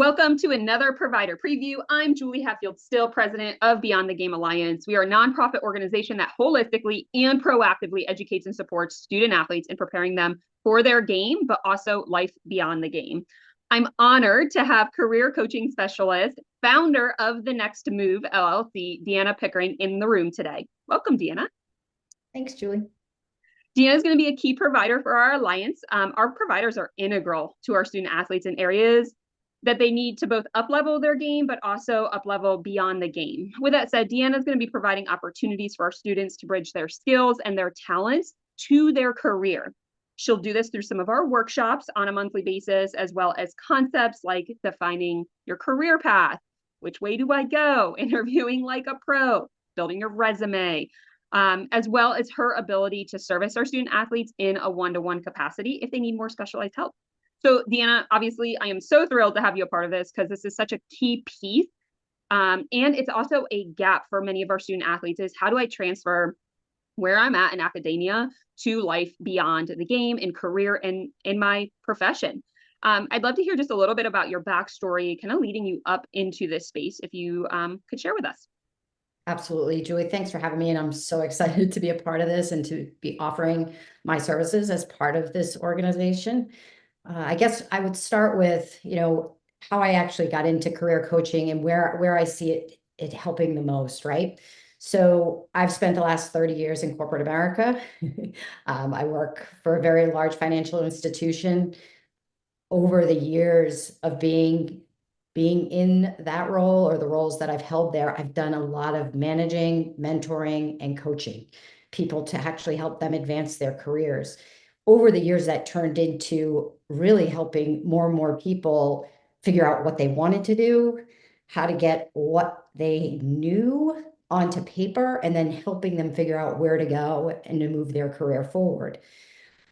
Welcome to another provider preview. I'm Julie Hatfield, still president of Beyond the Game Alliance. We are a nonprofit organization that holistically and proactively educates and supports student athletes in preparing them for their game, but also life beyond the game. I'm honored to have career coaching specialist, founder of The Next Move LLC, Deanna Pickering, in the room today. Welcome, Deanna. Thanks, Julie. Deanna is going to be a key provider for our alliance. Our providers are integral to our student athletes in areas that they need to both up-level their game, but also up-level beyond the game. With that said, Deanna is going to be providing opportunities for our students to bridge their skills and their talents to their career. She'll do this through some of our workshops on a monthly basis, as well as concepts like defining your career path, which way do I go, interviewing like a pro, building your resume, as well as her ability to service our student athletes in a one-to-one capacity if they need more specialized help. So Deanna, obviously, I am so thrilled to have you a part of this because this is such a key piece. And it's also a gap for many of our student athletes is how do I transfer where I'm at in academia to life beyond the game and career and in my profession. I'd love to hear just a little bit about your backstory, kind of leading you up into this space, if you could share with us. Absolutely, Julie. Thanks for having me. And I'm so excited to be a part of this and to be offering my services as part of this organization. I guess I would start with, how I actually got into career coaching and where I see it helping the most, right? So I've spent the last 30 years in corporate America. I work for a very large financial institution. Over the years of being in that role or the roles that I've held there, I've done a lot of managing, mentoring, and coaching people to actually help them advance their careers. Over the years, that turned into really helping more and more people figure out what they wanted to do, how to get what they knew onto paper, and then helping them figure out where to go and to move their career forward.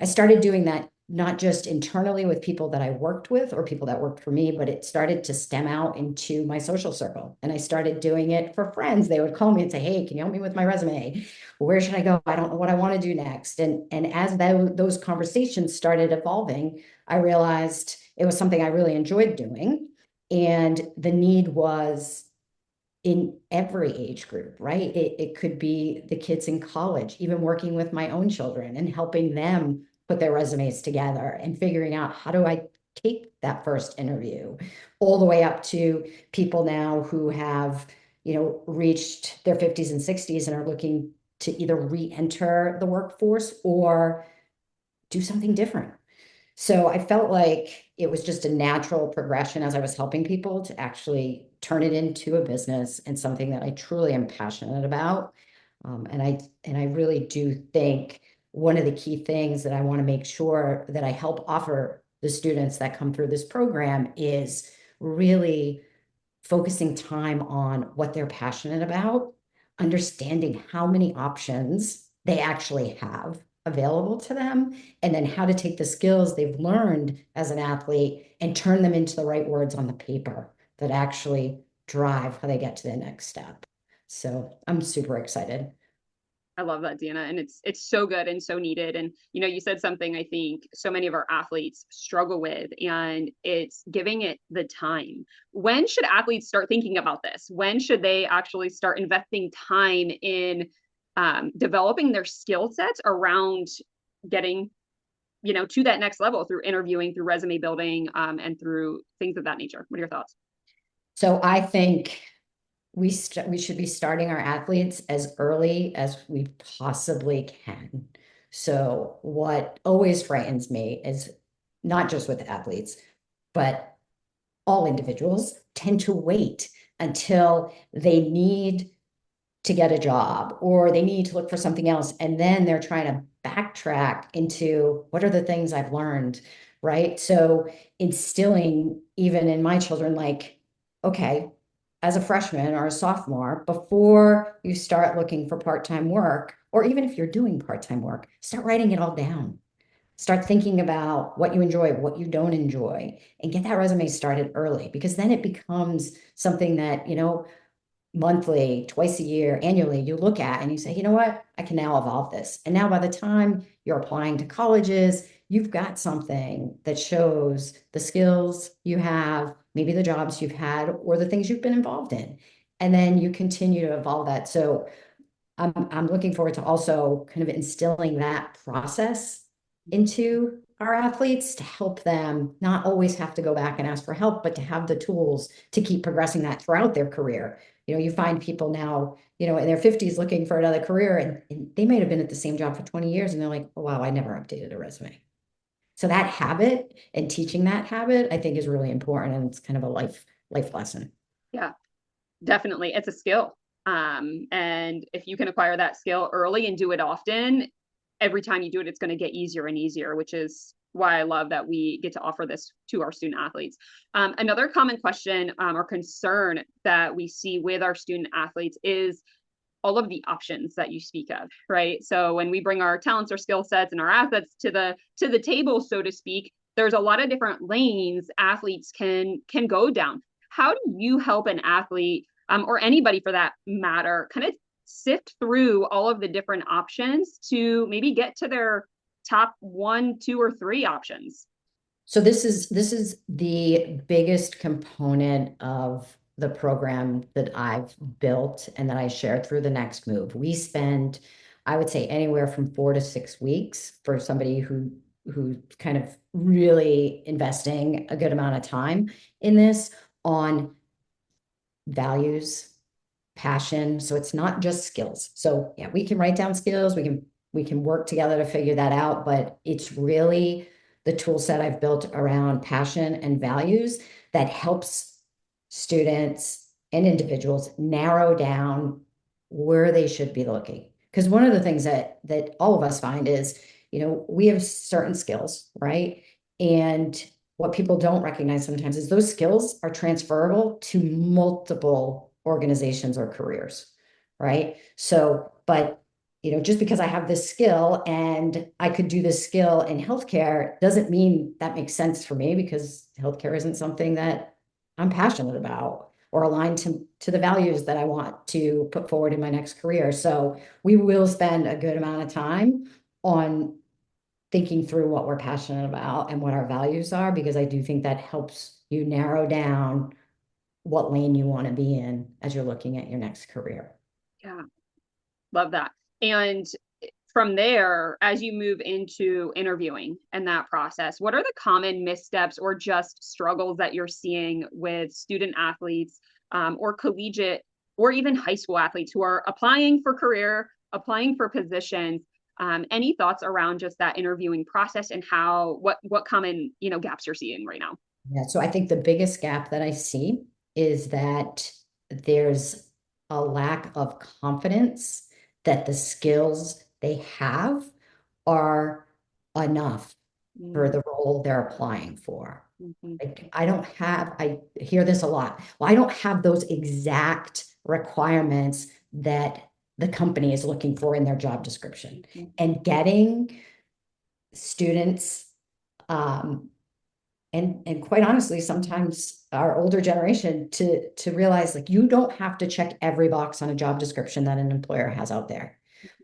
I started doing that not just internally with people that I worked with or people that worked for me, but it started to stem out into my social circle. And I started doing it for friends. They would call me and say, "Hey, can you help me with my resume? Where should I go? I don't know what I want to do next." And as those conversations started evolving, I realized it was something I really enjoyed doing. And the need was in every age group, right? It could be the kids in college, even working with my own children and helping them put their resumes together and figuring out how do I take that first interview, all the way up to people now who have, reached their 50s and 60s and are looking to either re-enter the workforce or do something different. So I felt like it was just a natural progression as I was helping people to actually turn it into a business and something that I truly am passionate about. And I really do think one of the key things that I want to make sure that I help offer the students that come through this program is really focusing time on what they're passionate about, understanding how many options they actually have available to them, and then how to take the skills they've learned as an athlete and turn them into the right words on the paper that actually drive how they get to the next step. So I'm super excited. I love that, Deanna, and it's so good and so needed. And you said something I think so many of our athletes struggle with, and it's giving it the time. When should athletes start thinking about this? When should they actually start investing time in developing their skill sets around getting, to that next level through interviewing, through resume building, and through things of that nature? What are your thoughts? So I think we should be starting our athletes as early as we possibly can. So what always frightens me is not just with athletes, but all individuals tend to wait until they need to get a job or they need to look for something else. And then they're trying to backtrack into what are the things I've learned, right? So instilling even in my children, like, okay, as a freshman or a sophomore, before you start looking for part-time work, or even if you're doing part-time work, start writing it all down. Start thinking about what you enjoy, what you don't enjoy, and get that resume started early because then it becomes something that, monthly, twice a year, annually, you look at and you say, you know what, I can now evolve this. And now by the time you're applying to colleges, you've got something that shows the skills you have, maybe the jobs you've had or the things you've been involved in. And then you continue to evolve that. So I'm looking forward to also kind of instilling that process into our athletes to help them not always have to go back and ask for help, but to have the tools to keep progressing that throughout their career. You find people now, in their 50s looking for another career, and they might have been at the same job for 20 years, and they're like, oh, wow, I never updated a resume. So that habit and teaching that habit, I think, is really important, and it's kind of a life lesson. Yeah, definitely. It's a skill. And if you can acquire that skill early and do it often, every time you do it, it's going to get easier and easier, which is why I love that we get to offer this to our student athletes. Another common question or concern that we see with our student athletes is all of the options that you speak of, right? So when we bring our talents or skill sets and our assets to the table, so to speak, there's a lot of different lanes athletes can go down. How do you help an athlete or anybody for that matter kind of sift through all of the different options to maybe get to their top one, two, or three options? So this is the biggest component of the program that I've built and that I share through the next move. We spend, I would say, anywhere from 4 to 6 weeks for somebody who's kind of really investing a good amount of time in this on values, passion. So it's not just skills. So yeah, we can write down skills, we can work together to figure that out, but it's really the tool set I've built around passion and values that helps students and individuals narrow down where they should be looking. Because one of the things that all of us find is, we have certain skills, right? And what people don't recognize sometimes is those skills are transferable to multiple organizations or careers, right? So, but just because I have this skill and I could do this skill in healthcare doesn't mean that makes sense for me because healthcare isn't something that I'm passionate about or aligned to the values that I want to put forward in my next career. So we will spend a good amount of time on thinking through what we're passionate about and what our values are, because I do think that helps you narrow down what lane you want to be in as you're looking at your next career. Yeah, love that. And from there, as you move into interviewing and that process, what are the common missteps or just struggles that you're seeing with student athletes or collegiate or even high school athletes who are applying for career, applying for positions? Any thoughts around just that interviewing process and how what common gaps you're seeing right now? Yeah, so I think the biggest gap that I see is that there's a lack of confidence that the skills they have are enough for Mm-hmm. the role they're applying for. Like, I hear this a lot. Well, I don't have those exact requirements that the company is looking for in their job description. Mm-hmm. And getting students, um, and quite honestly, sometimes our older generation to realize, like, you don't have to check every box on a job description that an employer has out there,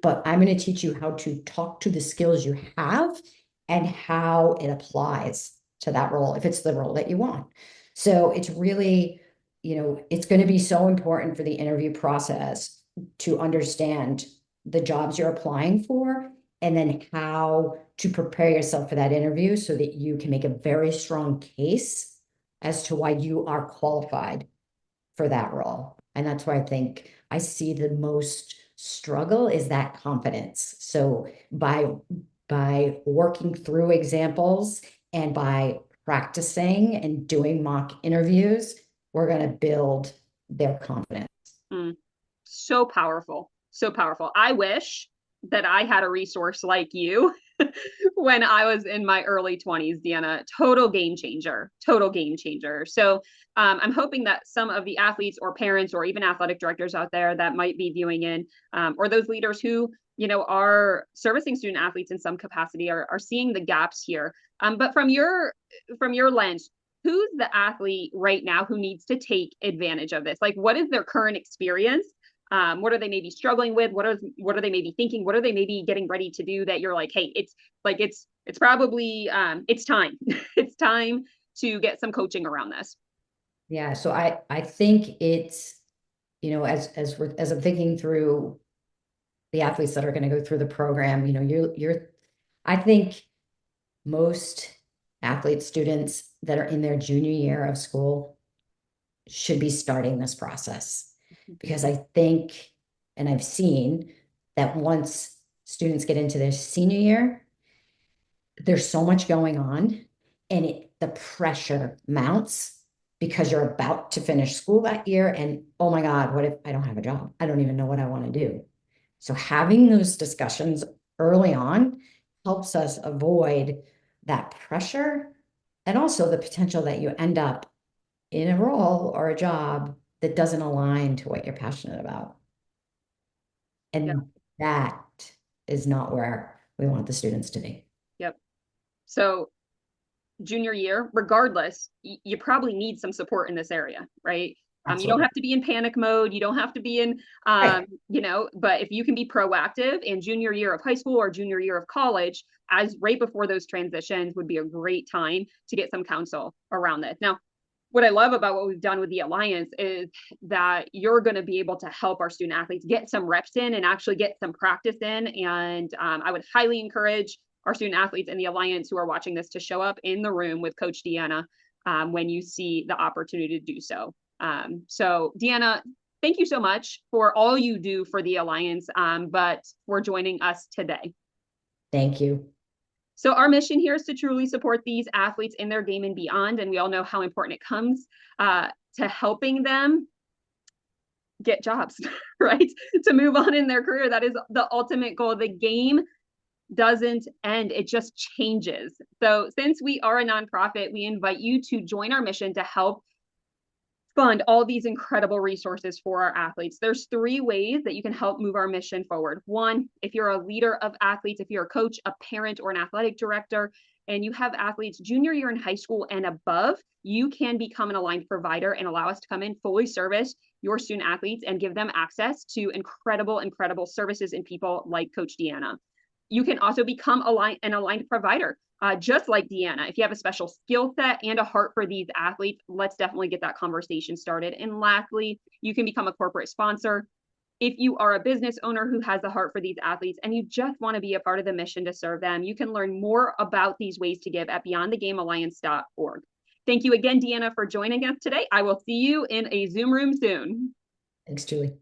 but I'm going to teach you how to talk to the skills you have and how it applies to that role if it's the role that you want. So it's really, it's going to be so important for the interview process to understand the jobs you're applying for and then how to prepare yourself for that interview so that you can make a very strong case as to why you are qualified for that role. And that's where I think I see the most struggle is that confidence. So by working through examples and by practicing and doing mock interviews, we're going to build their confidence. Mm. So powerful. So powerful. I wish that I had a resource like you when I was in my early 20s, Deanna. Total game changer. Total game changer. So I'm hoping that some of the athletes or parents or even athletic directors out there that might be viewing in, or those leaders who, are servicing student athletes in some capacity are seeing the gaps here. But from your lens, who's the athlete right now who needs to take advantage of this? Like, what is their current experience? What are they maybe struggling with? What are they maybe thinking? What are they maybe getting ready to do that you're like, hey, it's probably it's time. It's time to get some coaching around this. Yeah, so I think it's, as I'm thinking through the athletes that are going to go through the program, I think most athlete students that are in their junior year of school should be starting this process because I think, and I've seen that once students get into their senior year, there's so much going on and the pressure mounts because you're about to finish school that year and oh my God, what if I don't have a job? I don't even know what I want to do. So having those discussions early on helps us avoid that pressure and also the potential that you end up in a role or a job that doesn't align to what you're passionate about. Yep. And that is not where we want the students to be. Yep. So junior year, regardless, you probably need some support in this area, right? You don't Absolutely. have to be in panic mode. You don't have to be in, Right. but if you can be proactive in junior year of high school or junior year of college, as right before those transitions would be a great time to get some counsel around this. Now, what I love about what we've done with the Alliance is that you're going to be able to help our student athletes get some reps in and actually get some practice in. And I would highly encourage our student athletes in the Alliance who are watching this to show up in the room with Coach Deanna when you see the opportunity to do so. So, Deanna, thank you so much for all you do for the Alliance, but for joining us today. Thank you. So our mission here is to truly support these athletes in their game and beyond. And we all know how important it comes to helping them get jobs, right? To move on in their career. That is the ultimate goal. The game doesn't end, it just changes. So since we are a nonprofit, we invite you to join our mission to help fund all these incredible resources for our athletes. There's three ways that you can help move our mission forward. One, if you're a leader of athletes, if you're a coach, a parent, or an athletic director, and you have athletes junior year in high school and above, you can become an aligned provider and allow us to come in, fully service your student athletes and give them access to incredible services and people like Coach Deanna. You can also become an aligned provider, just like Deanna. If you have a special skill set and a heart for these athletes, let's definitely get that conversation started. And lastly, you can become a corporate sponsor. If you are a business owner who has a heart for these athletes and you just want to be a part of the mission to serve them, you can learn more about these ways to give at beyondthegamealliance.org. Thank you again, Deanna, for joining us today. I will see you in a Zoom room soon. Thanks, Julie.